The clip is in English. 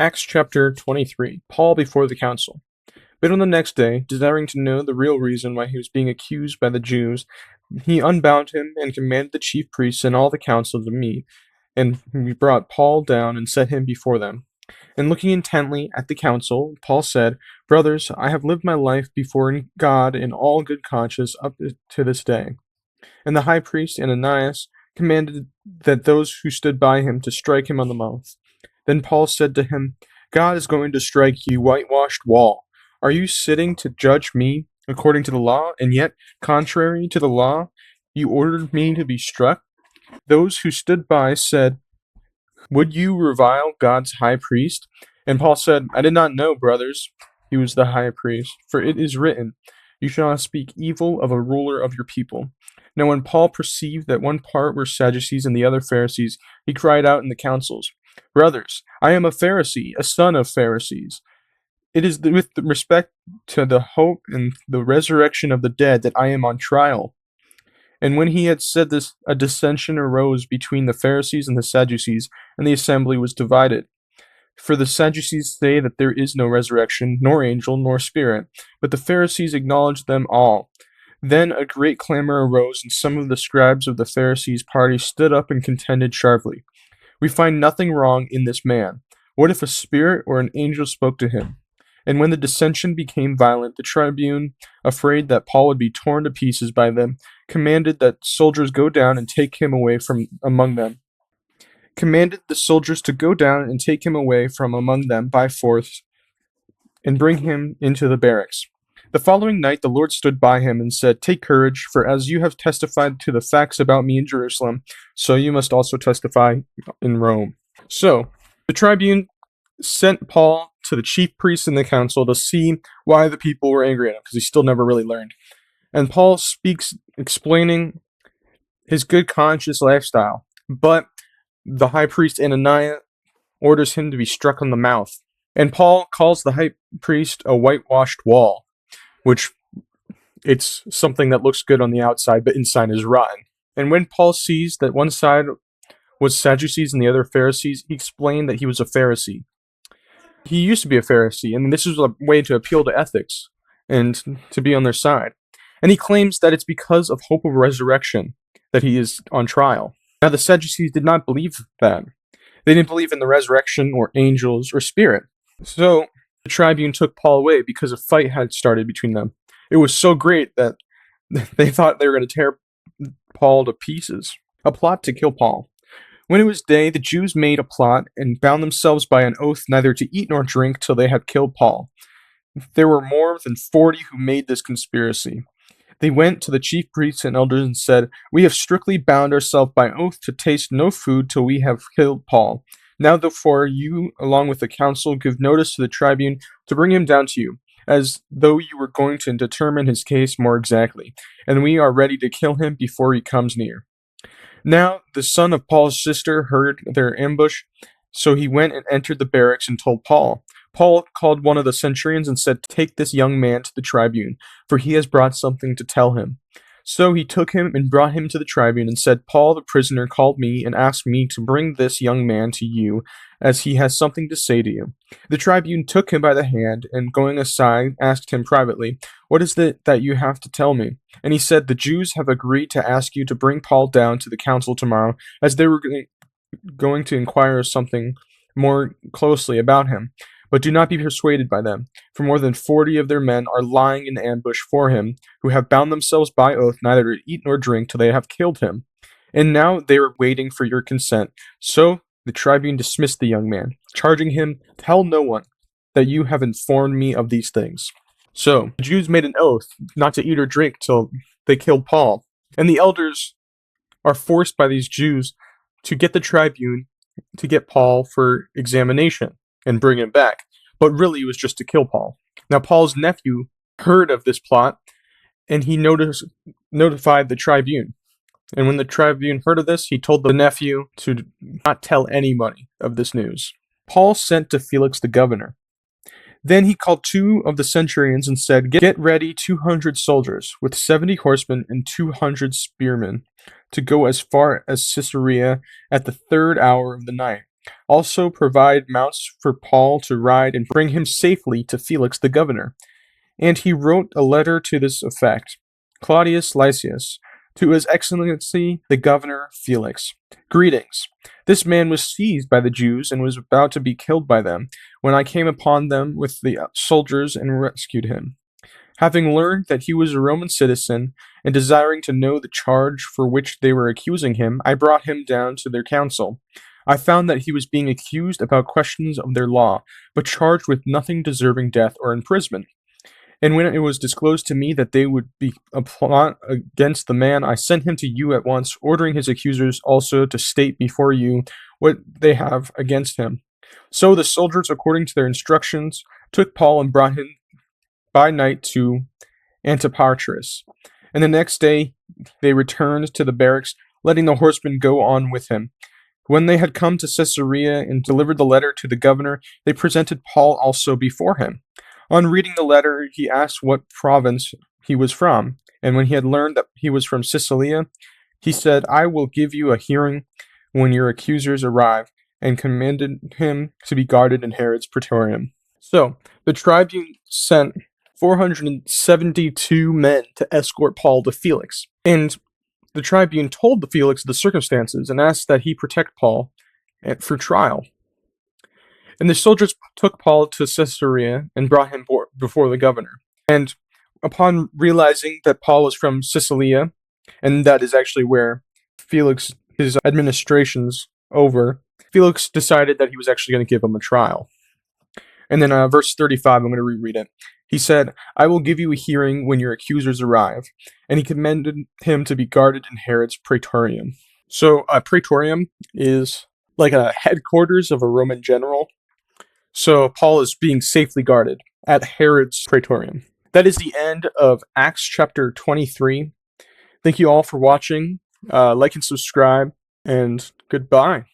Acts chapter 23. Paul before the council. But on the next day, desiring to know the real reason why he was being accused by the Jews, he unbound him and commanded the chief priests and all the council to meet. And we brought Paul down and set him before them. And looking intently at the council, Paul said, "Brothers, I have lived my life before God in all good conscience up to this day." And the high priest Ananias commanded that those who stood by him to strike him on the mouth. Then Paul said to him, "God is going to strike you, whitewashed wall. Are you sitting to judge me according to the law, and yet, contrary to the law, you ordered me to be struck?" Those who stood by said, "Would you revile God's high priest?" And Paul said, "I did not know, brothers, he was the high priest, for it is written, 'You shall not speak evil of a ruler of your people.'" Now when Paul perceived that one part were Sadducees and the other Pharisees, he cried out in the councils, "Brothers, I am a Pharisee, a son of Pharisees. It is with respect to the hope and the resurrection of the dead that I am on trial." And when he had said this, a dissension arose between the Pharisees and the Sadducees, and the assembly was divided. For the Sadducees say that there is no resurrection, nor angel, nor spirit, but the Pharisees acknowledge them all. Then a great clamor arose, and some of the scribes of the Pharisees' party stood up and contended sharply. "We find nothing wrong in this man. What if a spirit or an angel spoke to him?" And when the dissension became violent, the tribune, afraid that Paul would be torn to pieces by them, commanded that soldiers go down and take him away from among them. Commanded the soldiers to go down and take him away from among them by force and bring him into the barracks. The following night the Lord stood by him and said, "Take courage, for as you have testified to the facts about me in Jerusalem, so you must also testify in Rome." So, the tribune sent Paul to the chief priests in the council to see why the people were angry at him, because he still never really learned. And Paul speaks, explaining his good conscious lifestyle, but the high priest Ananias orders him to be struck on the mouth. And Paul calls the high priest a whitewashed wall, which it's something that looks good on the outside, but inside is rotten. And when Paul sees that one side was Sadducees and the other Pharisees, he explained that he was a Pharisee. He used to be a Pharisee, and this was a way to appeal to ethics and to be on their side. And he claims that it's because of hope of resurrection that he is on trial. Now, the Sadducees did not believe that. They didn't believe in the resurrection or angels or spirit. So the tribune took Paul away because a fight had started between them. It was so great that they thought they were going to tear Paul to pieces. A plot to kill Paul. When it was day, the Jews made a plot and bound themselves by an oath neither to eat nor drink till they had killed Paul. There were more than 40 who made this conspiracy. They went to the chief priests and elders and said, "We have strictly bound ourselves by oath to taste no food till we have killed Paul. Now therefore you, along with the council, give notice to the tribune to bring him down to you, as though you were going to determine his case more exactly, and we are ready to kill him before he comes near." Now the son of Paul's sister heard their ambush, so he went and entered the barracks and told Paul. Paul called one of the centurions and said, "Take this young man to the tribune, for he has brought something to tell him." So he took him and brought him to the tribune and said, "Paul the prisoner called me and asked me to bring this young man to you, as he has something to say to you." The tribune took him by the hand and, going aside, asked him privately, "What is it that you have to tell me?" And he said, "The Jews have agreed to ask you to bring Paul down to the council tomorrow, as they were going to inquire something more closely about him. But do not be persuaded by them, for more than 40 of their men are lying in ambush for him, who have bound themselves by oath neither to eat nor drink till they have killed him. And now they are waiting for your consent." So the tribune dismissed the young man, charging him, "Tell no one that you have informed me of these things." So the Jews made an oath not to eat or drink till they killed Paul. And the elders are forced by these Jews to get the tribune to get Paul for examination and bring him back. But really it was just to kill Paul. Now Paul's nephew heard of this plot, and he notified the tribune. And when the tribune heard of this, he told the nephew to not tell anybody of this news. Paul sent to Felix the governor. Then he called 2 of the centurions and said, "Get ready 200 soldiers, with 70 horsemen and 200 spearmen, to go as far as Caesarea at the 3rd hour of the night. Also provide mounts for Paul to ride and bring him safely to Felix the governor. And he wrote a letter to this effect: Claudius Lysias, to His Excellency the Governor Felix. Greetings. This man was seized by the Jews and was about to be killed by them, when I came upon them with the soldiers and rescued him. Having learned that he was a Roman citizen, and desiring to know the charge for which they were accusing him, I brought him down to their council. I found that he was being accused about questions of their law, but charged with nothing deserving death or imprisonment. And when it was disclosed to me that they would be a plot against the man, I sent him to you at once, ordering his accusers also to state before you what they have against him. So the soldiers, according to their instructions, took Paul and brought him by night to Antipatris. And the next day they returned to the barracks, letting the horsemen go on with him. When they had come to Caesarea and delivered the letter to the governor, they presented Paul also before him. On reading the letter, he asked what province he was from, and when he had learned that he was from Cilicia, he said, I will give you a hearing when your accusers arrive, and commanded him to be guarded in Herod's praetorium. So, the tribune sent 472 men to escort Paul to Felix, and the tribune told the Felix the circumstances and asked that he protect Paul for trial. And the soldiers took Paul to Caesarea and brought him before the governor. And upon realizing that Paul was from Cilicia, and that is actually where Felix, his administration's over, Felix decided that he was actually going to give him a trial. And then verse 35, I'm going to reread it. He said, I will give you a hearing when your accusers arrive. And he commanded him to be guarded in Herod's praetorium. So a praetorium is like a headquarters of a Roman general. So Paul is being safely guarded at Herod's praetorium. That is the end of Acts chapter 23. Thank you all for watching. Like and subscribe, and goodbye.